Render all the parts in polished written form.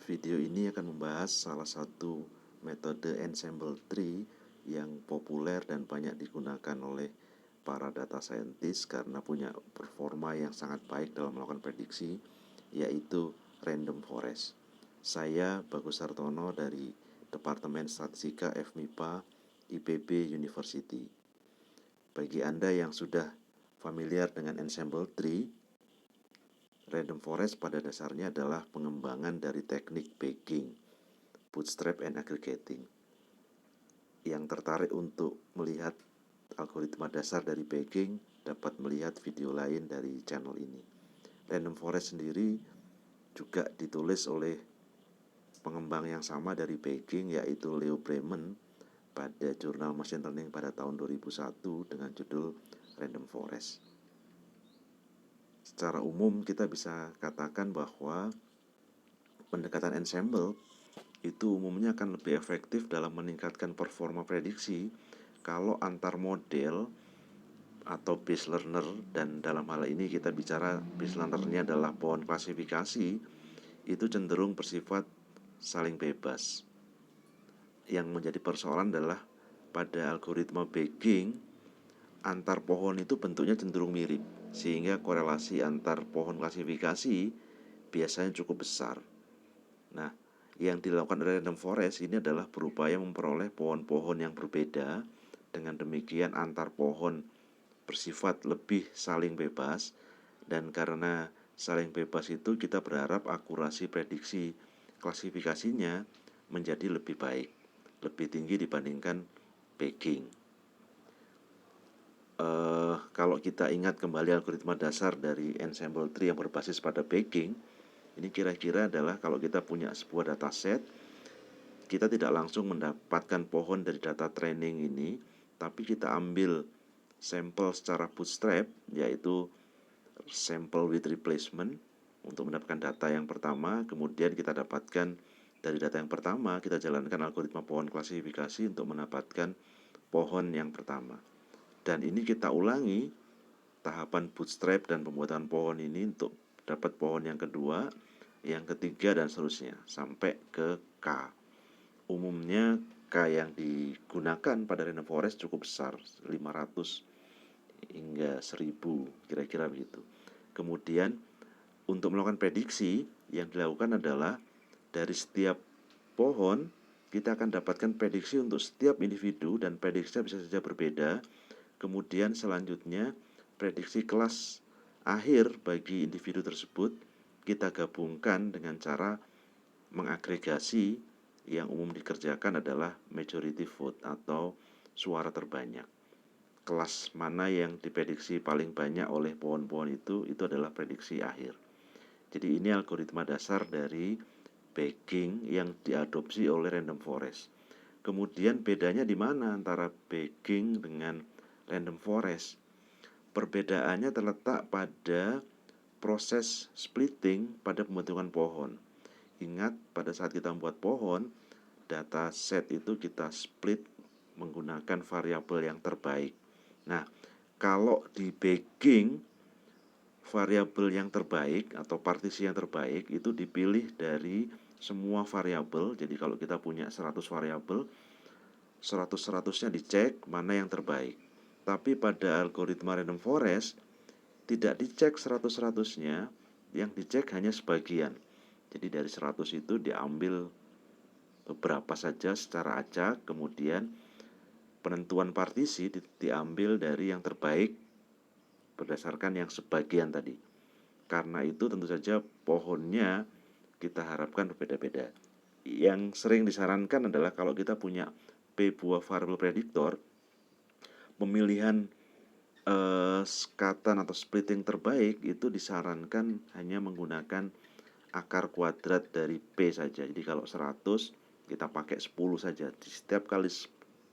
Video ini akan membahas salah satu metode ensemble tree yang populer dan banyak digunakan oleh para data scientist karena punya performa yang sangat baik dalam melakukan prediksi, yaitu random forest. Saya Bagus Sartono dari Departemen Statistika FMIPA IPB University. Bagi Anda yang sudah familiar dengan ensemble tree, random forest pada dasarnya adalah pengembangan dari teknik bagging, bootstrap and aggregating. Yang tertarik untuk melihat algoritma dasar dari bagging dapat melihat video lain dari channel ini. Random forest sendiri juga ditulis oleh pengembang yang sama dari bagging, yaitu Leo Bremen pada jurnal Machine Learning pada tahun 2001 dengan judul Random Forest. Secara umum kita bisa katakan bahwa pendekatan ensemble itu umumnya akan lebih efektif dalam meningkatkan performa prediksi kalau antar model atau base learner, dan dalam hal ini kita bicara base learnernya adalah pohon klasifikasi, itu cenderung bersifat saling bebas. Yang menjadi persoalan adalah pada algoritma bagging, antar pohon itu bentuknya cenderung mirip, sehingga korelasi antar pohon klasifikasi biasanya cukup besar. Nah, yang dilakukan random forest ini adalah berupaya memperoleh pohon-pohon yang berbeda. Dengan demikian antar pohon bersifat lebih saling bebas, dan karena saling bebas itu kita berharap akurasi prediksi klasifikasinya menjadi lebih baik, lebih tinggi dibandingkan bagging. Kalau kita ingat kembali algoritma dasar dari ensemble tree yang berbasis pada bagging, ini kira-kira adalah kalau kita punya sebuah dataset, kita tidak langsung mendapatkan pohon dari data training ini, tapi kita ambil sampel secara bootstrap, yaitu sampel with replacement, untuk mendapatkan data yang pertama. Kemudian kita dapatkan dari data yang pertama, kita jalankan algoritma pohon klasifikasi untuk mendapatkan pohon yang pertama. Dan ini kita ulangi tahapan bootstrap dan pembuatan pohon ini untuk dapat pohon yang kedua, yang ketiga, dan seterusnya sampai ke K. Umumnya K yang digunakan pada random forest cukup besar, 500 hingga 1000, kira-kira begitu. Kemudian untuk melakukan prediksi, yang dilakukan adalah dari setiap pohon kita akan dapatkan prediksi untuk setiap individu, dan prediksinya bisa saja berbeda. Kemudian selanjutnya prediksi kelas akhir bagi individu tersebut kita gabungkan dengan cara mengagregasi. Yang umum dikerjakan adalah majority vote atau suara terbanyak. Kelas mana yang diprediksi paling banyak oleh pohon-pohon itu adalah prediksi akhir. Jadi ini algoritma dasar dari bagging yang diadopsi oleh random forest. Kemudian bedanya di mana antara bagging dengan random forest? Perbedaannya terletak pada proses splitting pada pembentukan pohon. Ingat, pada saat kita membuat pohon, data set itu kita split menggunakan variabel yang terbaik. Nah, kalau di bagging, variabel yang terbaik atau partisi yang terbaik itu dipilih dari semua variabel. Jadi kalau kita punya 100 variabel, 100-100-nya dicek mana yang terbaik. Tapi pada algoritma random forest tidak dicek 100-100-nya, yang dicek hanya sebagian. Jadi dari 100 itu diambil beberapa saja secara acak, kemudian penentuan partisi diambil dari yang terbaik berdasarkan yang sebagian tadi. Karena itu tentu saja pohonnya kita harapkan berbeda-beda. Yang sering disarankan adalah kalau kita punya P buah variabel prediktor, pemilihan skatan atau splitting terbaik itu disarankan hanya menggunakan akar kuadrat dari P saja. Jadi kalau 100 kita pakai 10 saja di setiap kali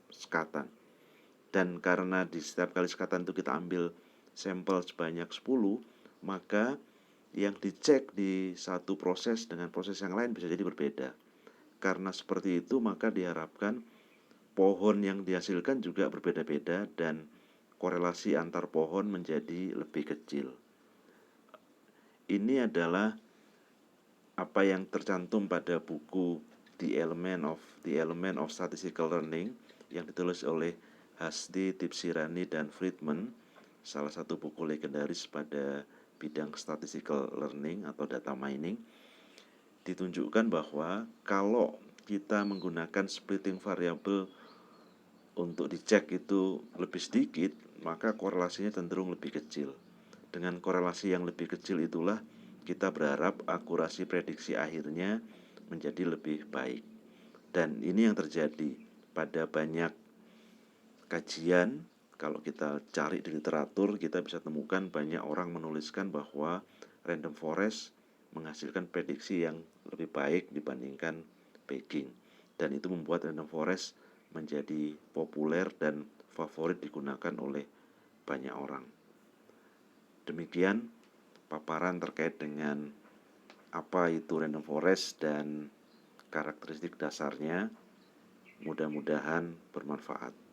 skatan. Dan karena di setiap kali skatan itu kita ambil sampel sebanyak 10, maka yang dicek di satu proses dengan proses yang lain bisa jadi berbeda. Karena seperti itu, maka diharapkan pohon yang dihasilkan juga berbeda-beda dan korelasi antar pohon menjadi lebih kecil. Ini adalah apa yang tercantum pada buku The Element of Statistical Learning yang ditulis oleh Hasdi, Tipsirani, dan Friedman, salah satu buku legendaris pada bidang statistical learning atau data mining, ditunjukkan bahwa kalau kita menggunakan splitting variable untuk dicek itu lebih sedikit, maka korelasinya cenderung lebih kecil. Dengan korelasi yang lebih kecil itulah kita berharap akurasi prediksi akhirnya menjadi lebih baik. Dan ini yang terjadi pada banyak kajian. Kalau kita cari di literatur, kita bisa temukan banyak orang menuliskan bahwa random forest menghasilkan prediksi yang lebih baik dibandingkan bagging. Dan itu membuat random forest menjadi populer dan favorit digunakan oleh banyak orang. Demikian paparan terkait dengan apa itu random forest dan karakteristik dasarnya. Mudah-mudahan bermanfaat.